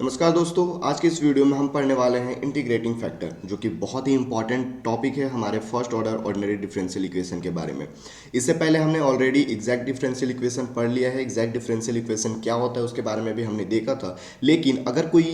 नमस्कार दोस्तों, आज के इस वीडियो में हम पढ़ने वाले हैं इंटीग्रेटिंग फैक्टर, जो कि बहुत ही इंपॉर्टेंट टॉपिक है हमारे first order ordinary differential equation के बारे में। इससे पहले हमने ऑलरेडी एग्जैक्ट डिफरेंशियल इक्वेशन पढ़ लिया है। एग्जैक्ट डिफरेंशियल इक्वेशन क्या होता है उसके बारे में भी हमने देखा था। लेकिन अगर कोई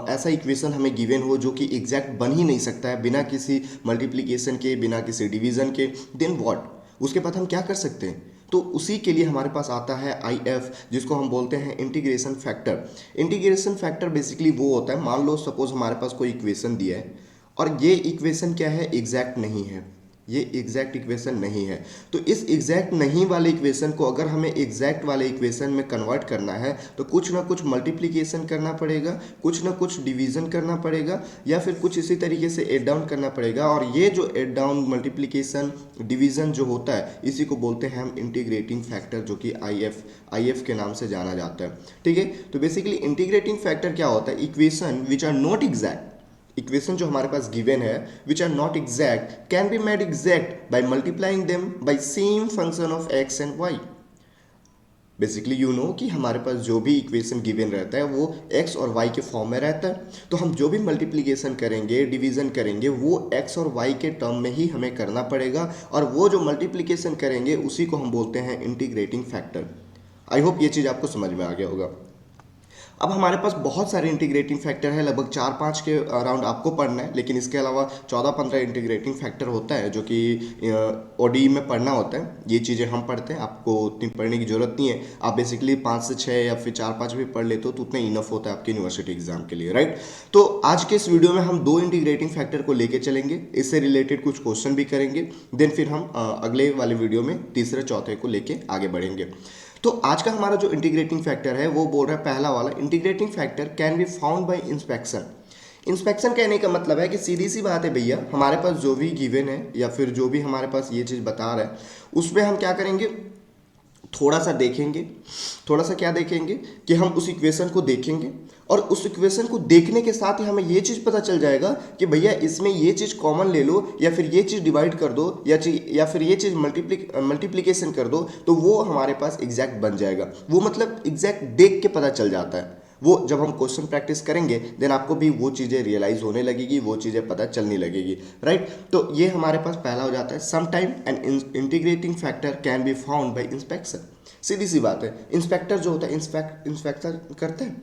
ऐसा इक्वेशन हमें गिवन हो जो कि एग्जैक्ट बन ही नहीं सकता है बिना किसी मल्टीप्लीकेशन के, बिना किसी डिवीजन के, देन व्हाट, उसके बाद हम क्या कर सकते हैं? तो उसी के लिए हमारे पास आता है आई एफ, जिसको हम बोलते हैं integration factor. Integration factor basically वो होता है, मान लो सपोज हमारे पास कोई इक्वेशन दिया है और ये इक्वेशन क्या है, एग्जैक्ट नहीं है, ये एग्जैक्ट इक्वेशन नहीं है। तो इस एग्जैक्ट नहीं वाले इक्वेशन को अगर हमें एग्जैक्ट वाले इक्वेशन में कन्वर्ट करना है तो कुछ ना कुछ मल्टीप्लिकेशन करना पड़ेगा, कुछ ना कुछ डिवीजन करना पड़ेगा, या फिर कुछ इसी तरीके से एड डाउन करना पड़ेगा। और ये जो एड डाउन, मल्टीप्लिकेशन, डिवीजन जो होता है, इसी को बोलते हैं हम इंटीग्रेटिंग फैक्टर, जो कि आई एफ के नाम से जाना जाता है। ठीक है, तो बेसिकली इंटीग्रेटिंग फैक्टर क्या होता है? Equation which are not exact, equation जो हमारे पास गिवन है which are not exact, can be made exact by multiplying them by same function of X and Y. Basically you know कि हमारे पास जो भी इक्वेशन गिवन रहता है वो एक्स और वाई के फॉर्म में रहता है। तो हम जो भी मल्टीप्लिकेशन करेंगे, डिवीजन करेंगे, वो एक्स और वाई के टर्म में ही हमें करना पड़ेगा। और वो जो मल्टीप्लिकेशन करेंगे उसी को हम बोलते हैं इंटीग्रेटिंग फैक्टर। आई होप ये चीज़ आपको समझ में आ गया होगा। अब हमारे पास बहुत सारे इंटीग्रेटिंग फैक्टर है, लगभग 4-5 के अराउंड आपको पढ़ना है, लेकिन इसके अलावा 14-15 इंटीग्रेटिंग फैक्टर होता है जो कि ओडी में पढ़ना होता है। ये चीज़ें हम पढ़ते हैं, आपको उतनी पढ़ने की जरूरत नहीं है। आप बेसिकली 5 से 6 या फिर 4-5 भी पढ़ लेते हो तो उतना इनफ होता है आपके यूनिवर्सिटी एग्जाम के लिए, राइट। तो आज के इस वीडियो में हम 2 इंटीग्रेटिंग फैक्टर को लेके चलेंगे, इससे रिलेटेड कुछ क्वेश्चन भी करेंगे। देन फिर हम अगले वाले वीडियो में तीसरे चौथे को लेके आगे बढ़ेंगे। तो आज का हमारा जो इंटीग्रेटिंग फैक्टर है वो बोल रहा है, पहला वाला, integrating factor can be found by inspection. Inspection कहने का मतलब है कि सीधी सी बात है भैया, हमारे पास जो भी गिवन है या फिर जो भी हमारे पास ये चीज़ बता रहा है उसमें हम क्या करेंगे, थोड़ा सा देखेंगे। थोड़ा सा क्या देखेंगे कि हम उस इक्वेशन को देखेंगे, और उस इक्वेशन को देखने के साथ ही हमें ये चीज़ पता चल जाएगा कि भैया इसमें ये चीज़ कॉमन ले लो, या फिर ये चीज़ डिवाइड कर दो, या फिर ये चीज़ मल्टीप्लिकेशन कर दो, तो वो हमारे पास एग्जैक्ट बन जाएगा। वो मतलब एग्जैक्ट देख के पता चल जाता है। वो जब हम क्वेश्चन प्रैक्टिस करेंगे देन आपको भी वो चीज़ें रियलाइज होने लगेगी, वो चीज़ें पता चलने लगेगी, राइट। तो ये हमारे पास पहला हो जाता है, some time an integrating factor can be found by inspection. सीधी सी बात है, इंस्पेक्टर जो होता है इंस्पेक्टर करते हैं,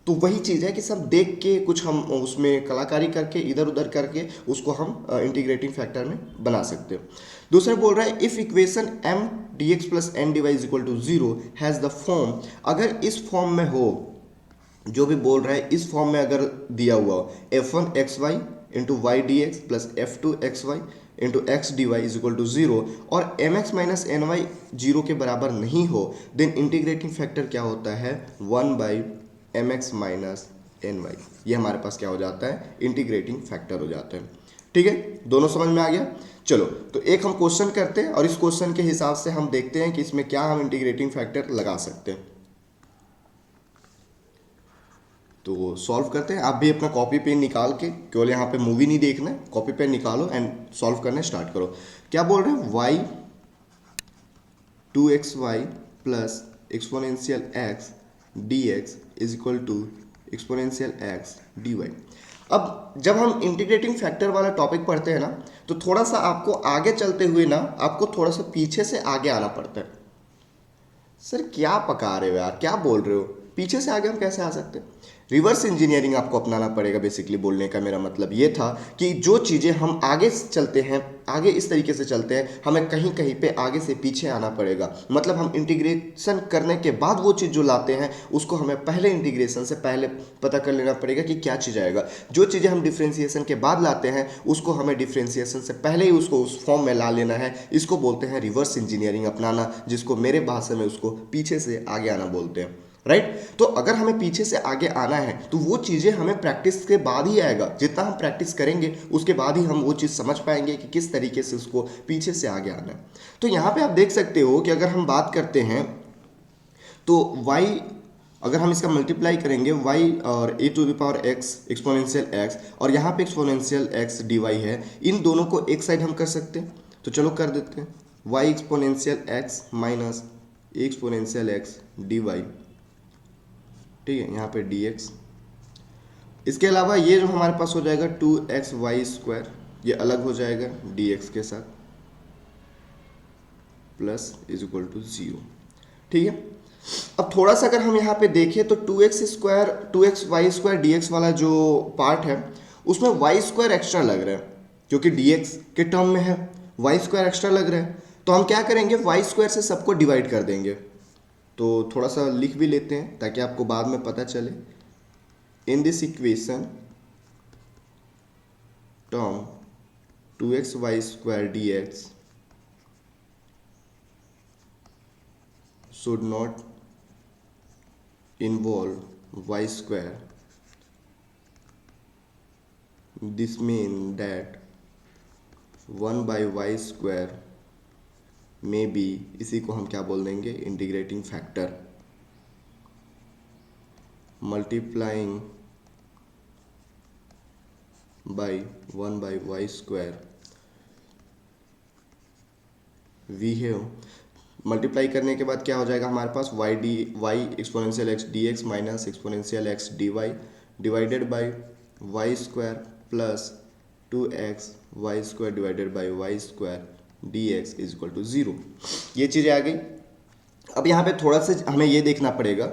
तो वही चीज़ है कि सब देख के कुछ हम उसमें कलाकारी करके इधर उधर करके उसको हम इंटीग्रेटिंग फैक्टर में बना सकते हो। दूसरा बोल रहा है, if equation M D X plus N D Y is equal to zero has the form, अगर इस फॉर्म में हो, जो भी बोल रहा है इस फॉर्म में अगर दिया हुआ हो, F one X Y into Y D X plus F two X Y into X D Y is equal to zero, और M X minus N Y zero के बराबर नहीं हो, देन इंटीग्रेटिंग फैक्टर क्या होता है, one by M X minus N Y. ये हमारे पास क्या हो जाता है, इंटीग्रेटिंग फैक्टर हो जाता है। ठीक है, दोनों समझ में आ गया। चलो, तो एक हम क्वेश्चन करते हैं और इस क्वेश्चन के हिसाब से हम देखते हैं कि इसमें क्या हम इंटीग्रेटिंग फैक्टर लगा सकते हैं। तो सॉल्व करते हैं। आप भी अपना कॉपी पेन निकाल के, केवल यहाँ पे मूवी नहीं देखना है, कॉपी पेन निकालो एंड सॉल्व करने स्टार्ट करो। क्या बोल रहे हैं, Y 2xy plus exponential X D X is equal to exponential X D Y. अब जब हम इंटीग्रेटिंग फैक्टर वाला टॉपिक पढ़ते हैं ना, तो थोड़ा सा आपको आगे चलते हुए ना, आपको थोड़ा सा पीछे से आगे आना पड़ता है। सर क्या पका रहे हो यार, क्या बोल रहे हो, पीछे से आगे हम कैसे आ सकते हैं? रिवर्स इंजीनियरिंग आपको अपनाना पड़ेगा। बेसिकली बोलने का मेरा मतलब ये था कि जो चीज़ें हम आगे चलते हैं, आगे इस तरीके से चलते हैं, हमें कहीं कहीं पे आगे से पीछे आना पड़ेगा। मतलब हम इंटीग्रेशन करने के बाद वो चीज़ जो लाते हैं उसको हमें पहले इंटीग्रेशन से पहले पता कर लेना पड़ेगा कि क्या चीज़ आएगा। जो चीज़ें हम डिफ्रेंसिएशन के बाद लाते हैं उसको हमें डिफ्रेंसिएशन से पहले ही उसको उस फॉर्म में ला लेना है। इसको बोलते हैं रिवर्स इंजीनियरिंग अपनाना, जिसको मेरे भाषा में उसको पीछे से आगे आना बोलते हैं, राइट। तो अगर हमें पीछे से आगे आना है तो वो चीज़ें हमें प्रैक्टिस के बाद ही आएगा। जितना हम प्रैक्टिस करेंगे उसके बाद ही हम वो चीज़ समझ पाएंगे कि किस तरीके से उसको पीछे से आगे आना है। तो यहाँ पे आप देख सकते हो कि अगर हम बात करते हैं तो y, अगर हम इसका मल्टीप्लाई करेंगे y और E to the power X exponential X, और यहाँ पे एक्सपोनेंशियल एक्स डी वाई है, इन दोनों को एक साइड हम कर सकते हैं। तो चलो कर देते हैं, y exponential X minus exponential X D Y, ठीक है, यहाँ पे dx इसके अलावा ये जो हमारे पास हो जाएगा 2xy², ये अलग हो जाएगा dx के साथ, प्लस इज इक्वल टू 0। ठीक है, अब थोड़ा सा अगर हम यहाँ पे देखें तो 2xy² dx वाला जो पार्ट है उसमें y² एक्स्ट्रा लग रहा है, क्योंकि dx के टर्म में है, y² एक्स्ट्रा लग रहा है। तो हम क्या करेंगे, y² से सबको डिवाइड कर देंगे। तो थोड़ा सा लिख भी लेते हैं ताकि आपको बाद में पता चले। In this equation term 2xy² dx should not involve y². This means that 1/y² में भी, इसी को हम क्या बोल देंगे, integrating factor, multiplying by 1/y²। We have multiply करने के बाद क्या हो जाएगा हमारे पास, y exponential x dx minus exponential x dy divided by y² plus 2xy² divided by y² dx is equal to 0। ये चीज़ें आ गई। अब यहाँ पे थोड़ा सा हमें ये देखना पड़ेगा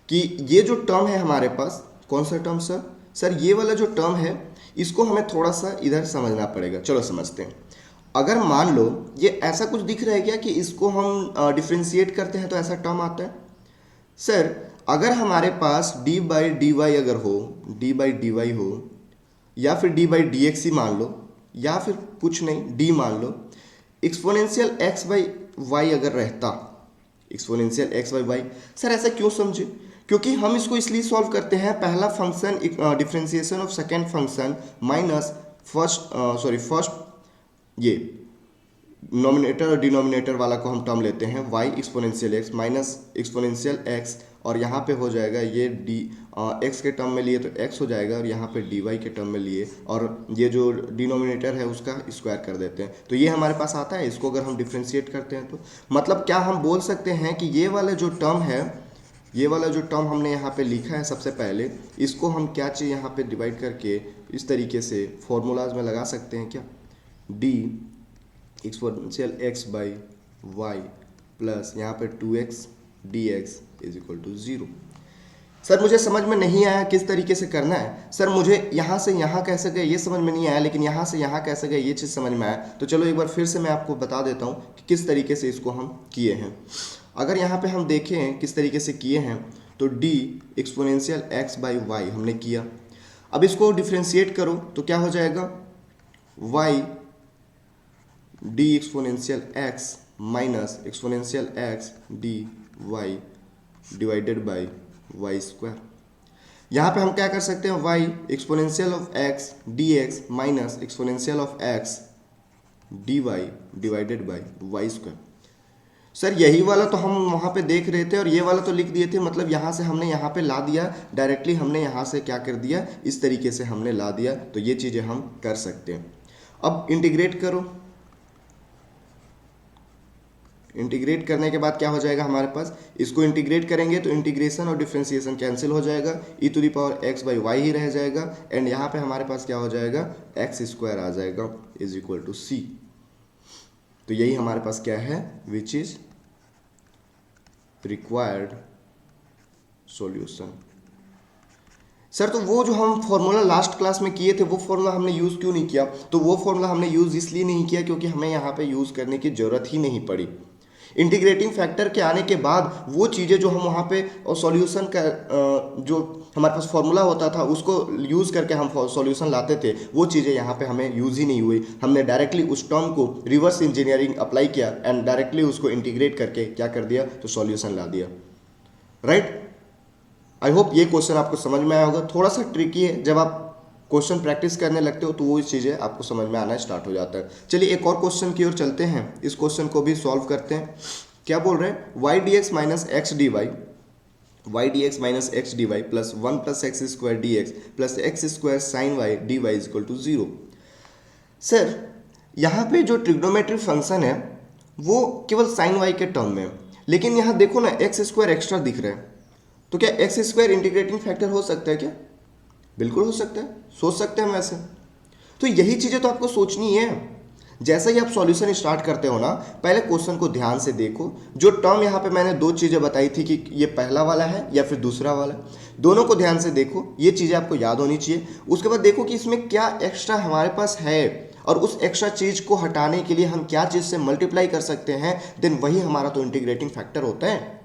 कि ये जो टर्म है हमारे पास, कौन सा टर्म सर? सर ये वाला जो टर्म है इसको हमें थोड़ा सा इधर समझना पड़ेगा। चलो समझते हैं। अगर मान लो ये ऐसा कुछ दिख रहा है क्या कि इसको हम डिफ्रेंशिएट करते हैं तो ऐसा टर्म आता है। सर अगर हमारे पास d/dy अगर हो, d/dy हो, या फिर d/dx ही मान लो, या फिर कुछ नहीं d मान लो, एक्सपोनेंशियल x/y अगर रहता, एक्सपोनेंशियल x/y, सर ऐसा क्यों समझे? क्योंकि हम इसको इसलिए सॉल्व करते हैं, पहला function differentiation of second function minus first ये नोमिनेटर और डिनोमिनेटर वाला को हम टर्म लेते हैं y exponential x minus exponential x, और यहाँ पे हो जाएगा ये x के टर्म में लिए तो x हो जाएगा, और यहाँ पे dy के टर्म में लिए और ये जो डिनोमिनेटर है उसका स्क्वायर कर देते हैं। तो ये हमारे पास आता है। इसको अगर हम डिफ्रेंशिएट करते हैं तो मतलब क्या हम बोल सकते हैं कि ये वाला जो टर्म है, ये वाला जो टर्म हमने यहाँ पे लिखा है सबसे पहले, इसको हम क्या चाहिए यहाँ पे डिवाइड करके इस तरीके से फॉर्मूलाज में लगा सकते हैं क्या, d exponential x by Y plus यहाँ पे 2x dx is equal to 0। Sir मुझे समझ में नहीं आया किस तरीके से करना है। सर मुझे यहाँ से यहाँ कैसे गए ये समझ में नहीं आया, लेकिन यहाँ से यहाँ कैसे गए ये चीज़ समझ में आया। तो चलो एक बार फिर से मैं आपको बता देता हूँ कि किस तरीके से इसको हम किए हैं। अगर यहाँ पे हम देखें किस तरीके से किए हैं तो d exponential x by Y हमने किया। अब इसको डिफ्रेंशिएट करो तो क्या हो जाएगा, y d exponential x minus exponential x dy divided by y²। यहाँ पे हम क्या कर सकते हैं, y exponential of x dx minus exponential of x dy divided by y²। Sir यही वाला तो हम वहाँ पे देख रहे थे और ये वाला तो लिख दिए थे, मतलब यहाँ से हमने यहाँ पे ला दिया, डायरेक्टली हमने यहाँ से क्या कर दिया, इस तरीके से हमने ला दिया। तो ये चीज़ें हम कर सकते हैं। अब इंटीग्रेट करो, इंटीग्रेट करने के बाद क्या हो जाएगा हमारे पास, इसको इंटीग्रेट करेंगे तो इंटीग्रेशन और डिफ्रेंशिएशन कैंसिल हो जाएगा, e⁻x/y ही रह जाएगा, एंड यहाँ पे हमारे पास क्या हो जाएगा, x² आ जाएगा इज इक्वल टू c। तो यही हमारे पास क्या है, which is required solution. Sir तो वो जो हम फॉर्मूला लास्ट क्लास में किए थे वो फॉर्मूला हमने यूज़ क्यों नहीं किया? तो वो फॉर्मूला हमने यूज़ इसलिए नहीं किया क्योंकि हमें यहाँ पे यूज़ करने की ज़रूरत ही नहीं पड़ी। इंटीग्रेटिंग फैक्टर के आने के बाद वो चीज़ें जो हम वहाँ पे और सॉल्यूशन का जो हमारे पास फॉर्मूला होता था उसको यूज़ करके हम सॉल्यूशन लाते थे, वो चीज़ें यहाँ पे हमें यूज़ ही नहीं हुई। हमने डायरेक्टली उस टर्म को रिवर्स इंजीनियरिंग अप्लाई किया एंड डायरेक्टली उसको इंटीग्रेट करके क्या कर दिया, तो सॉल्यूशन ला दिया। राइट, आई होप ये क्वेश्चन आपको समझ में आया होगा। थोड़ा सा ट्रिकी है, जब आप क्वेश्चन प्रैक्टिस करने लगते हो तो वो चीज़ें आपको समझ में आना स्टार्ट हो जाता है। चलिए एक और क्वेश्चन की ओर चलते हैं, इस क्वेश्चन को भी सॉल्व करते हैं। क्या बोल रहे हैं, y dx minus X D Y, y dx minus X D Y plus 1 plus x² dx plus x² sine Y dy is equal to 0। Sir यहाँ पे जो ट्रिग्नोमेट्रिक फंक्शन है वो केवल साइन वाई के टर्म में है, लेकिन यहाँ देखो ना x² एक्स्ट्रा दिख रहा है, तो क्या x² इंटीग्रेटिंग फैक्टर हो सकता है क्या? बिल्कुल हो सकता है, सोच सकते हैं हम ऐसे। तो यही चीज़ें तो आपको सोचनी है। जैसे ही आप सॉल्यूशन स्टार्ट करते हो ना, पहले क्वेश्चन को ध्यान से देखो। जो टर्म यहाँ पे मैंने दो चीज़ें बताई थी कि ये पहला वाला है या फिर दूसरा वाला, दोनों को ध्यान से देखो, ये चीज़ें आपको याद होनी चाहिए। उसके बाद देखो कि इसमें क्या एक्स्ट्रा हमारे पास है, और उस एक्स्ट्रा चीज़ को हटाने के लिए हम क्या चीज़ से मल्टीप्लाई कर सकते हैं, देन वही हमारा तो इंटीग्रेटिंग फैक्टर होता है।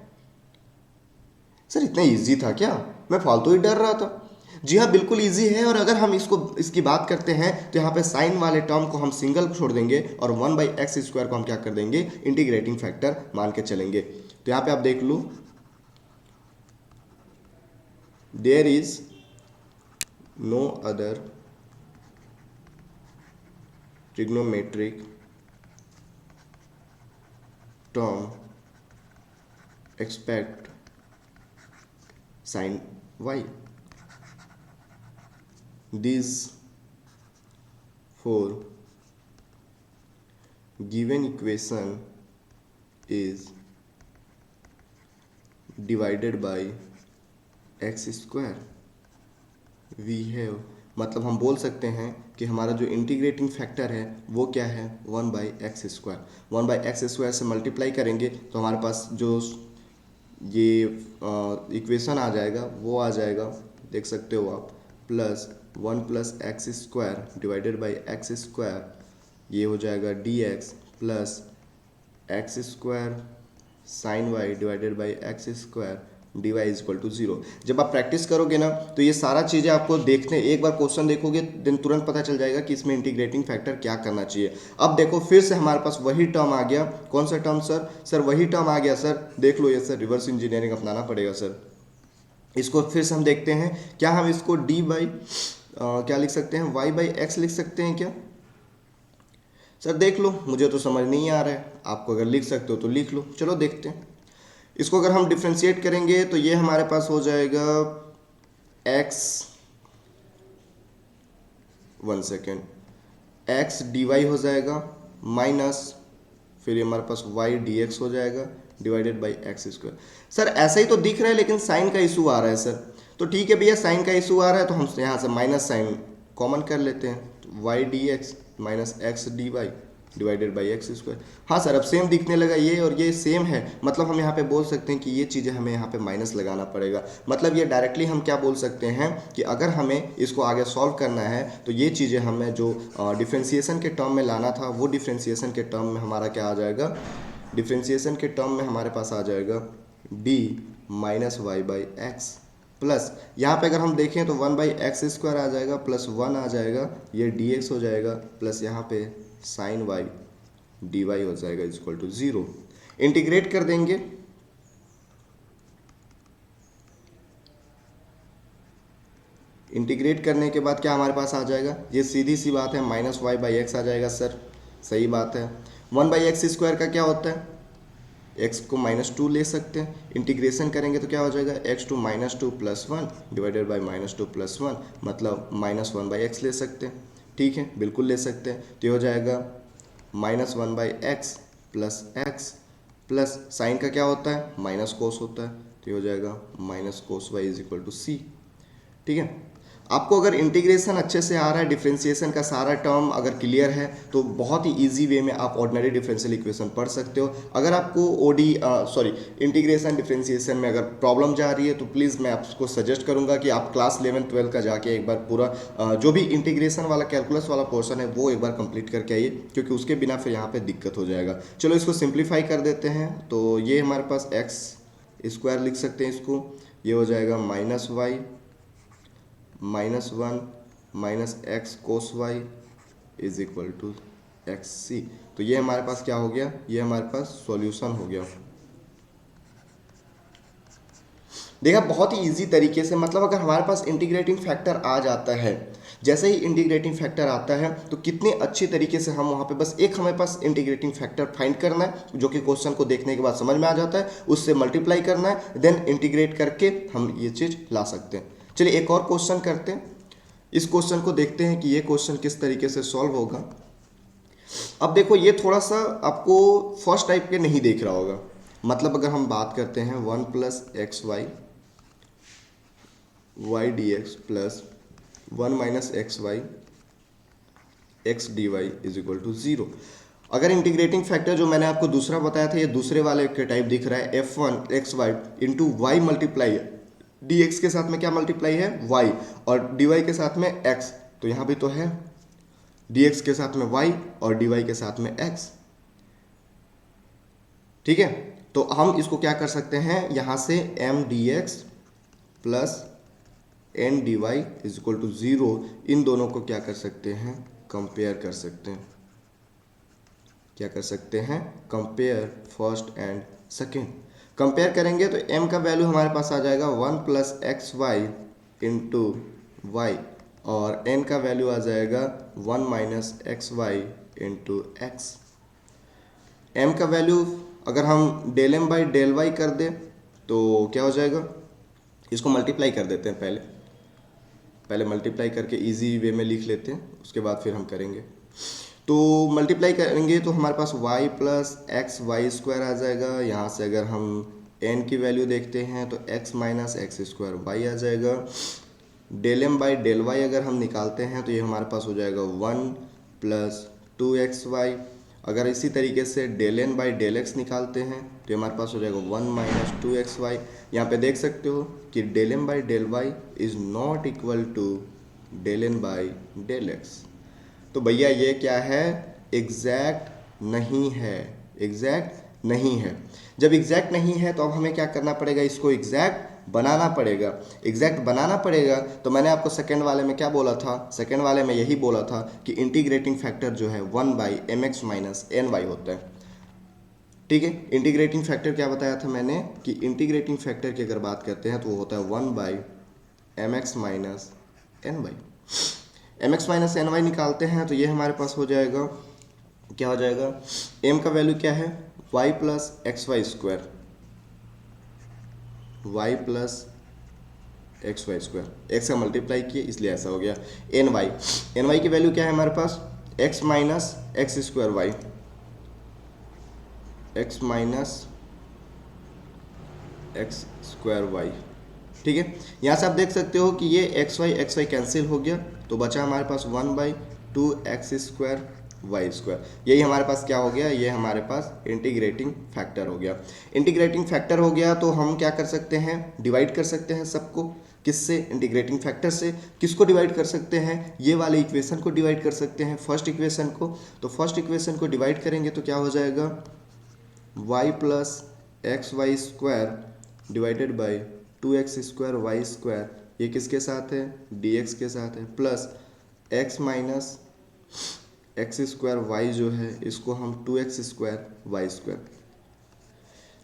सर इतना ईजी था क्या, मैं फालतू ही डर रहा था? जी हाँ, बिल्कुल इजी है। और अगर हम इसकी बात करते हैं तो यहाँ पे साइन वाले टर्म को हम सिंगल छोड़ देंगे और 1/x² को हम क्या कर देंगे, इंटीग्रेटिंग फैक्टर मान के चलेंगे। तो यहाँ पे आप देख लो, there is no other trigonometric term expect sin y. These four given equation is divided by x². We have, मतलब हम बोल सकते हैं कि हमारा जो इंटीग्रेटिंग फैक्टर है वो क्या है, 1/x²। 1/x² से मल्टीप्लाई करेंगे तो हमारे पास जो ये इक्वेशन आ जाएगा वो आ जाएगा, देख सकते हो आप, +1 + x² डिवाइडेड बाई x², ये हो जाएगा dx plus x² sin y divided by x² dy = 0। जब आप प्रैक्टिस करोगे ना तो ये सारा चीज़ें आपको देखने, एक बार क्वेश्चन देखोगे देन तुरंत पता चल जाएगा कि इसमें इंटीग्रेटिंग फैक्टर क्या करना चाहिए। अब देखो फिर से हमारे पास वही टर्म आ गया। कौन सा टर्म सर? सर वही टर्म आ गया सर, देख लो ये सर, रिवर्स इंजीनियरिंग अपनाना पड़ेगा सर। इसको फिर से हम देखते हैं, क्या हम इसको क्या लिख सकते हैं, y/x लिख सकते हैं क्या? सर देख लो, मुझे तो समझ नहीं आ रहा है, आपको अगर लिख सकते हो तो लिख लो। चलो देखते हैं। इसको अगर हम डिफ्रेंशिएट करेंगे तो ये हमारे पास हो जाएगा x, 1 सेकेंड, x dy हो जाएगा माइनस, फिर ये हमारे पास y dx हो जाएगा डिवाइडेड बाई x²। सर ऐसा ही तो दिख रहा है लेकिन साइन का इशू आ रहा है सर। तो ठीक है भैया, साइन का इशू आ रहा है तो हम यहाँ से माइनस साइन कॉमन कर लेते हैं, y dx minus x dy divided by x²। हाँ सर, अब सेम दिखने लगा, ये और ये सेम है, मतलब हम यहाँ पे बोल सकते हैं कि ये चीज़ें हमें यहाँ पे माइनस लगाना पड़ेगा। मतलब ये डायरेक्टली हम क्या बोल सकते हैं कि अगर हमें इसको आगे सॉल्व करना है तो ये चीज़ें हमें जो डिफ्रेंसिएशन के टर्म में लाना था वो डिफ्रेंसिएशन के टर्म में हमारा क्या आ जाएगा, डिफ्रेंसिएशन के टर्म में हमारे पास आ जाएगा d माइनस y/x प्लस, यहाँ पे अगर हम देखें तो 1/x² आ जाएगा प्लस 1 आ जाएगा, ये dx हो जाएगा प्लस यहाँ पे साइन y dy हो जाएगा = 0। इंटीग्रेट कर देंगे, इंटीग्रेट करने के बाद क्या हमारे पास आ जाएगा, ये सीधी सी बात है, -y/x आ जाएगा सर, सही बात है। 1/x² का क्या होता है, x को -2 ले सकते हैं, इंटीग्रेशन करेंगे तो क्या हो जाएगा, x2 -2 + 1 डिवाइडेड बाई -2 + 1, मतलब -1/x ले सकते हैं। ठीक है, बिल्कुल ले सकते हैं। तो ये हो जाएगा -1/x plus x plus sign का क्या होता है, माइनस कोस होता है, तो ये हो जाएगा -cos y = c। ठीक है, आपको अगर इंटीग्रेशन अच्छे से आ रहा है, डिफरेंशिएशन का सारा टर्म अगर क्लियर है तो बहुत ही इजी वे में आप ऑर्डिनरी डिफरेंशियल इक्वेशन पढ़ सकते हो। अगर आपको इंटीग्रेशन डिफरेंशिएशन में अगर प्रॉब्लम जा रही है तो प्लीज़ मैं आपको सजेस्ट करूंगा कि आप क्लास 11-12 का जाके एक बार पूरा जो भी इंटीग्रेशन वाला कैलकुलस वाला पोर्शन है वो एक बार कंप्लीट करके आइए, क्योंकि उसके बिना फिर यहाँ पर दिक्कत हो जाएगा। चलो इसको सिंप्लीफाई कर देते हैं, तो ये हमारे पास x² लिख सकते हैं इसको, ये हो जाएगा -y -1 minus x cos y = xc। तो ये हमारे पास क्या हो गया, ये हमारे पास सॉल्यूशन हो गया। देखा, बहुत ही इजी तरीके से, मतलब अगर हमारे पास इंटीग्रेटिंग फैक्टर आ जाता है, जैसे ही इंटीग्रेटिंग फैक्टर आता है तो कितने अच्छी तरीके से हम वहाँ पे बस एक हमारे पास इंटीग्रेटिंग फैक्टर फाइंड करना है, जो कि क्वेश्चन को देखने के बाद समझ में आ जाता है, उससे मल्टीप्लाई करना है, देन इंटीग्रेट करके हम ये चीज़ ला सकते हैं। चलिए एक और क्वेश्चन करते हैं, इस क्वेश्चन को देखते हैं कि ये क्वेश्चन किस तरीके से सॉल्व होगा। अब देखो, ये थोड़ा सा आपको फर्स्ट टाइप के नहीं देख रहा होगा, मतलब अगर हम बात करते हैं 1 + xy y dx plus 1 minus X Y X D Y is equal to 0। अगर इंटीग्रेटिंग फैक्टर जो मैंने आपको दूसरा बताया था, ये दूसरे वाले के टाइप दिख रहा है, f1 X Y into Y multiply है, डी एक्स के साथ में क्या मल्टीप्लाई है, y, और डी वाई के साथ में x, तो यहाँ भी तो है डी एक्स के साथ में y और डी वाई के साथ में x। ठीक है, तो हम इसको क्या कर सकते हैं, यहां से M D X plus N D Y is equal to 0, इन दोनों को क्या कर सकते हैं, कंपेयर कर सकते हैं। क्या कर सकते हैं, compare first and second. Compare करेंगे तो m का वैल्यू हमारे पास आ जाएगा 1 plus X Y into Y, और n का वैल्यू आ जाएगा 1 minus X Y into X. m का वैल्यू अगर हम del M by del Y कर दें तो क्या हो जाएगा, इसको मल्टीप्लाई कर देते हैं, पहले मल्टीप्लाई करके इजी वे में लिख लेते हैं, उसके बाद फिर हम करेंगे। तो मल्टीप्लाई करेंगे तो हमारे पास y plus X Y square आ जाएगा। यहाँ से अगर हम n की वैल्यू देखते हैं तो x minus X square Y आ जाएगा। Del M by del Y अगर हम निकालते हैं तो ये हमारे पास हो जाएगा 1 प्लस 2xy। अगर इसी तरीके से del N by del X निकालते हैं तो ये हमारे पास हो जाएगा 1 माइनस 2xy। यहाँ पे देख सकते हो कि del M by del Y is not equal to del N by del X. तो भैया ये क्या है, एग्जैक्ट नहीं है, एग्जैक्ट नहीं है। जब एग्जैक्ट नहीं है तो अब हमें क्या करना पड़ेगा, इसको एग्जैक्ट बनाना पड़ेगा। एग्जैक्ट बनाना पड़ेगा तो मैंने आपको सेकंड वाले में क्या बोला था, सेकंड वाले में यही बोला था कि इंटीग्रेटिंग फैक्टर जो है 1 by M X minus N Y होता है। ठीक है, इंटीग्रेटिंग फैक्टर क्या बताया था मैंने कि इंटीग्रेटिंग फैक्टर की अगर बात करते हैं तो वो होता है 1 by M X minus N Y. M X minus N Y निकालते हैं तो ये हमारे पास हो जाएगा, क्या हो जाएगा, एम का वैल्यू क्या है, Y plus X Y square, Y plus X Y square, X का मल्टीप्लाई किए इसलिए ऐसा हो गया। एन वाई की वैल्यू क्या है हमारे पास, X minus X square Y, X minus X square Y. ठीक है, यहाँ से आप देख सकते हो कि ये एक्स वाई कैंसिल हो गया तो बचा हमारे पास 1 by 2x square Y square. यही हमारे पास क्या हो गया, ये हमारे पास इंटीग्रेटिंग फैक्टर हो गया। इंटीग्रेटिंग फैक्टर हो गया तो हम क्या कर सकते हैं, डिवाइड कर सकते हैं सबको, किससे, इंटीग्रेटिंग फैक्टर से। किसको डिवाइड कर सकते हैं, ये वाले इक्वेशन को डिवाइड कर सकते हैं, फर्स्ट इक्वेशन को। तो फर्स्ट इक्वेशन को डिवाइड करेंगे तो क्या हो जाएगा, y plus X Y square divided by 2x square Y square, ये किसके साथ है, dx के साथ है, plus x minus X square Y जो है इसको हम 2x स्क्वायर वाई स्क्वायर।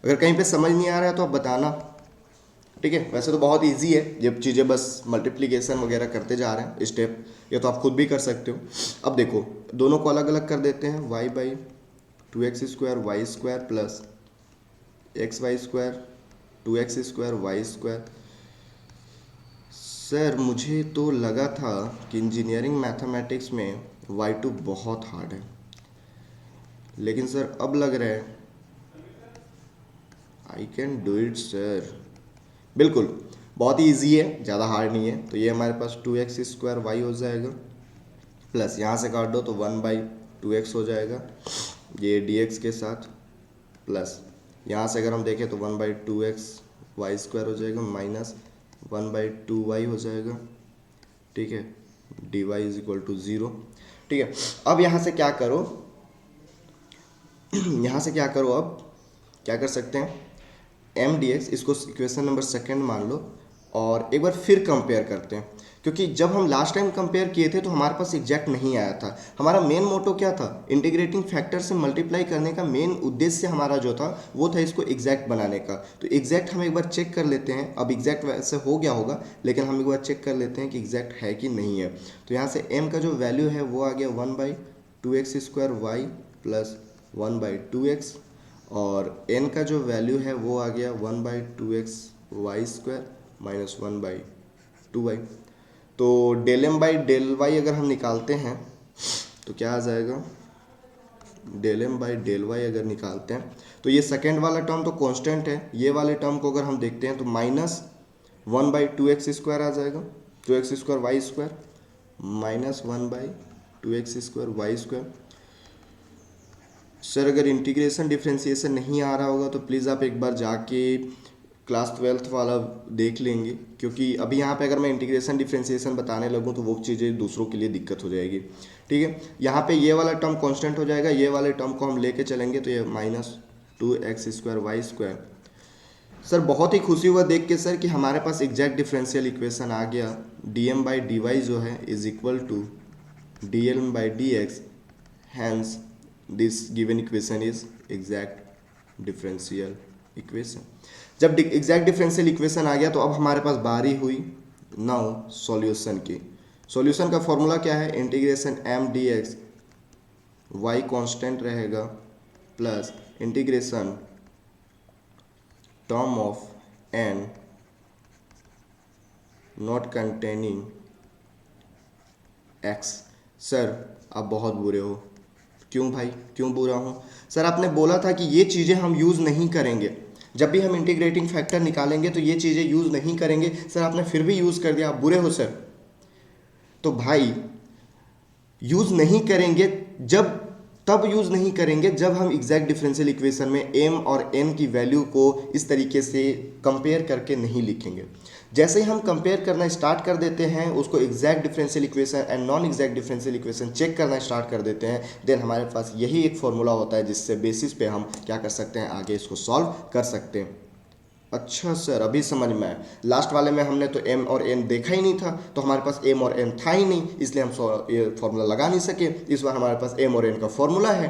अगर कहीं पे समझ नहीं आ रहा है तो आप बताना। ठीक है, वैसे तो बहुत इजी है, ये चीज़ें बस मल्टीप्लिकेशन वगैरह करते जा रहे हैं स्टेप, ये तो आप खुद भी कर सकते हो। अब देखो दोनों को अलग अलग कर देते हैं, y by 2x square Y square plus X Y square 2x square Y square. Sir मुझे तो लगा था कि इंजीनियरिंग मैथमेटिक्स में y2 बहुत हार्ड है, लेकिन सर अब लग रहा है I can do it sir. बिल्कुल बहुत ही ईजी है, ज़्यादा हार्ड नहीं है। तो ये हमारे पास 2x स्क्वायर वाई हो जाएगा, प्लस यहाँ से काट दो तो 1 बाई 2x हो जाएगा ये dx के साथ, प्लस यहाँ से अगर हम देखें तो 1 बाई 2x वाई स्क्वायर हो जाएगा, माइनस 1 बाई 2y हो जाएगा। ठीक है, dy इज इक्वल टू 0। ठीक है, अब यहाँ से क्या करो यहाँ से क्या करो, अब क्या कर सकते हैं, एम डी एक्स, इसको इक्वेशन नंबर सेकेंड मान लो और एक बार फिर कंपेयर करते हैं, क्योंकि जब हम लास्ट टाइम कंपेयर किए थे तो हमारे पास एग्जैक्ट नहीं आया था। हमारा मेन मोटो क्या था, इंटीग्रेटिंग फैक्टर से मल्टीप्लाई करने का मेन उद्देश्य हमारा जो था वो था इसको एग्जैक्ट बनाने का। तो एग्जैक्ट हम एक बार चेक कर लेते हैं, अब एग्जैक्ट वैसे हो गया होगा लेकिन हम एक बार चेक कर लेते हैं कि एग्जैक्ट है कि नहीं है। तो यहाँ से m का जो वैल्यू है वो आ गया 1 by 2x square Y plus 1 by 2x, और n का जो वैल्यू है वो आ गया 1 by 2x Y square minus 1 by 2y। तो del M by del Y अगर हम निकालते हैं तो क्या आ जाएगा, del M by del Y अगर निकालते हैं तो ये सेकेंड वाला टर्म तो कांस्टेंट है, ये वाले टर्म को अगर हम देखते हैं तो माइनस 1 बाई 2x स्क्वायर आ जाएगा, 2x square Y square -1/2x² y²। Sir अगर इंटीग्रेशन डिफ्रेंसिएशन नहीं आ रहा होगा तो प्लीज़ आप एक बार जाके क्लास 12th वाला देख लेंगे, क्योंकि अभी यहाँ पे अगर मैं इंटीग्रेशन डिफ्रेंसिएशन बताने लगूँ तो वो चीज़ें दूसरों के लिए दिक्कत हो जाएगी। ठीक है, यहाँ पे ये वाला टर्म कांस्टेंट हो जाएगा, ये वाले टर्म को हम लेके चलेंगे तो ये -2x² y²। सर बहुत ही खुशी हुआ देख के सर कि हमारे पास एग्जैक्ट डिफरेंशियल इक्वेशन आ गया। dm/dy जो है is equal to dl/dx, hence this given equation is exact differential equation. जब एग्जैक्ट डिफरेंशियल इक्वेशन आ गया तो अब हमारे पास बारी हुई नाउ सॉल्यूशन की। सॉल्यूशन का फॉर्मूला क्या है? इंटीग्रेशन m/dx, y कांस्टेंट रहेगा, plus integration term of n not containing x। Sir आप बहुत बुरे हो। क्यों भाई, क्यों बुरा हूँ? सर आपने बोला था कि ये चीज़ें हम यूज़ नहीं करेंगे, जब भी हम इंटीग्रेटिंग फैक्टर निकालेंगे तो ये चीज़ें यूज़ नहीं करेंगे। सर आपने फिर भी यूज़ कर दिया, आप बुरे हो सर। तो भाई यूज़ नहीं करेंगे तब यूज़ नहीं करेंगे जब हम एग्जैक्ट डिफरेंशियल इक्वेशन में m और n की वैल्यू को इस तरीके से कंपेयर करके नहीं लिखेंगे। जैसे ही हम कंपेयर करना स्टार्ट कर देते हैं, उसको exact differential equation and non exact differential equation check करना स्टार्ट कर देते हैं, देन हमारे पास यही एक फॉर्मूला होता है जिससे बेसिस पे हम क्या कर सकते हैं, आगे इसको सॉल्व कर सकते हैं। अच्छा सर अभी समझ में आया। लास्ट वाले में हमने तो m और n देखा ही नहीं था, तो हमारे पास m और n था ही नहीं, इसलिए हम ये फार्मूला लगा नहीं सके। इस बार हमारे पास m और n का फॉर्मूला है,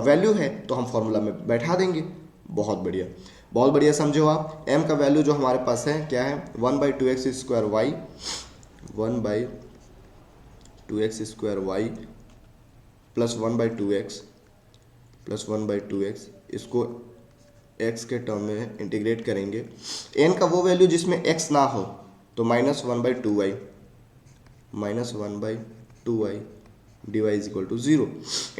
वैल्यू है, तो हम फार्मूला में बैठा देंगे। बहुत बढ़िया, बहुत बढ़िया समझो आप। m का वैल्यू जो हमारे पास है क्या है? 1/2x² y, 1/2x² y plus 1/2x plus 1/2x, इसको x के टर्म में इंटीग्रेट करेंगे। n का वो वैल्यू जिसमें x ना हो तो -1/2y, -1/2y dy is equal to 0।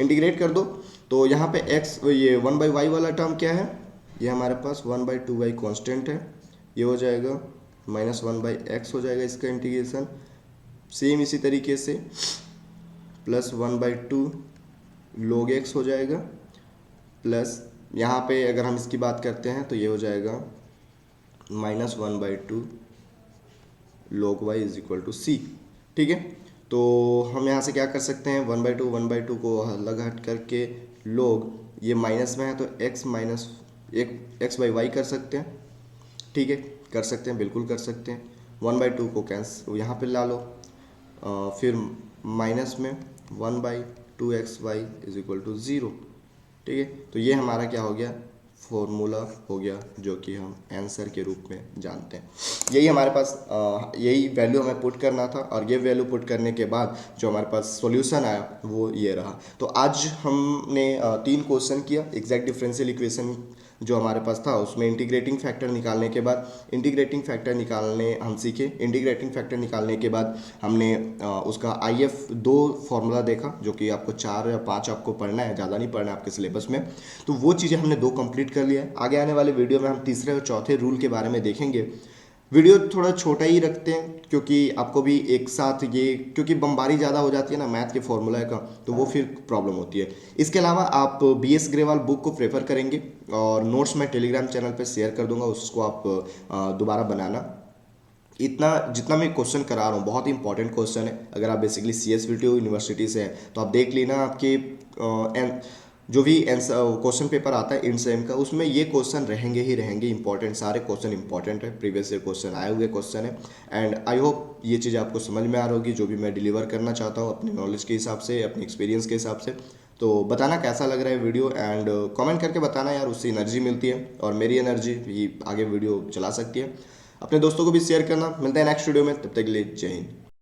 Integrate कर दो तो यहाँ पे x, ये 1/y वाला टर्म क्या है? ये हमारे पास 1/2y कांस्टेंट है, ये हो जाएगा -1/x हो जाएगा इसका इंटीग्रेशन। सेम इसी तरीके से प्लस 1/2 log x हो जाएगा, प्लस यहाँ पे अगर हम इसकी बात करते हैं तो ये हो जाएगा -1/2 log y is equal to c। ठीक है, तो हम यहाँ से क्या कर सकते हैं, 1/2 को अलग हट करके log, ये माइनस में है तो x/y कर सकते हैं। ठीक है, कर सकते हैं, बिल्कुल कर सकते हैं। 1/2 को कैंसिल यहाँ पे ला लो, फिर माइनस में 1/2xy इज इक्वल टू 0। ठीक है, तो ये हमारा क्या हो गया, फॉर्मूला हो गया, जो कि हम आंसर के रूप में जानते हैं। यही हमारे पास यही वैल्यू हमें पुट करना था, और ये वैल्यू पुट करने के बाद जो हमारे पास सॉल्यूशन आया वो ये रहा। तो आज हमने 3 क्वेश्चन किया। एग्जैक्ट डिफरेंशियल इक्वेशन जो हमारे पास था उसमें इंटीग्रेटिंग फैक्टर निकालने के बाद इंटीग्रेटिंग फैक्टर निकालने हम सीखे। इंटीग्रेटिंग फैक्टर निकालने के बाद हमने उसका IF 2 फार्मूला देखा, जो कि आपको 4 या 5 आपको पढ़ना है, ज़्यादा नहीं पढ़ना है आपके सिलेबस में। तो वो चीज़ें हमने 2 कंप्लीट कर लिया है। आगे आने वाले वीडियो में हम तीसरे और चौथे रूल के बारे में देखेंगे। वीडियो थोड़ा छोटा ही रखते हैं क्योंकि आपको भी एक साथ ये, क्योंकि बमबारी ज़्यादा हो जाती है ना मैथ के फॉर्मूला का, तो वो फिर प्रॉब्लम होती है। इसके अलावा आप BS ग्रेवाल बुक को प्रेफर करेंगे, और नोट्स मैं टेलीग्राम चैनल पे शेयर कर दूंगा, उसको आप दोबारा बनाना। इतना जितना मैं क्वेश्चन करा रहा हूँ बहुत ही इंपॉर्टेंट क्वेश्चन है। अगर आप बेसिकली CSVT यूनिवर्सिटी से हैं तो आप देख लेना, आपके जो भी क्वेश्चन पेपर आता है इन सेम का, उसमें ये क्वेश्चन रहेंगे ही रहेंगे इंपॉर्टेंट। सारे क्वेश्चन इंपॉर्टेंट है, प्रीवियस ईयर क्वेश्चन आए हुए क्वेश्चन है। एंड आई होप ये चीज़ें आपको समझ में आ रही होगी, जो भी मैं डिलीवर करना चाहता हूँ अपने नॉलेज के हिसाब से, अपने एक्सपीरियंस के हिसाब से। तो बताना कैसा लग रहा है वीडियो, एंड कमेंट करके बताना यार, उससे एनर्जी मिलती है और मेरी एनर्जी भी आगे वीडियो चला सकती है। अपने दोस्तों को भी शेयर करना। मिलते हैं नेक्स्ट वीडियो में, तब तक के लिए जय हिंद।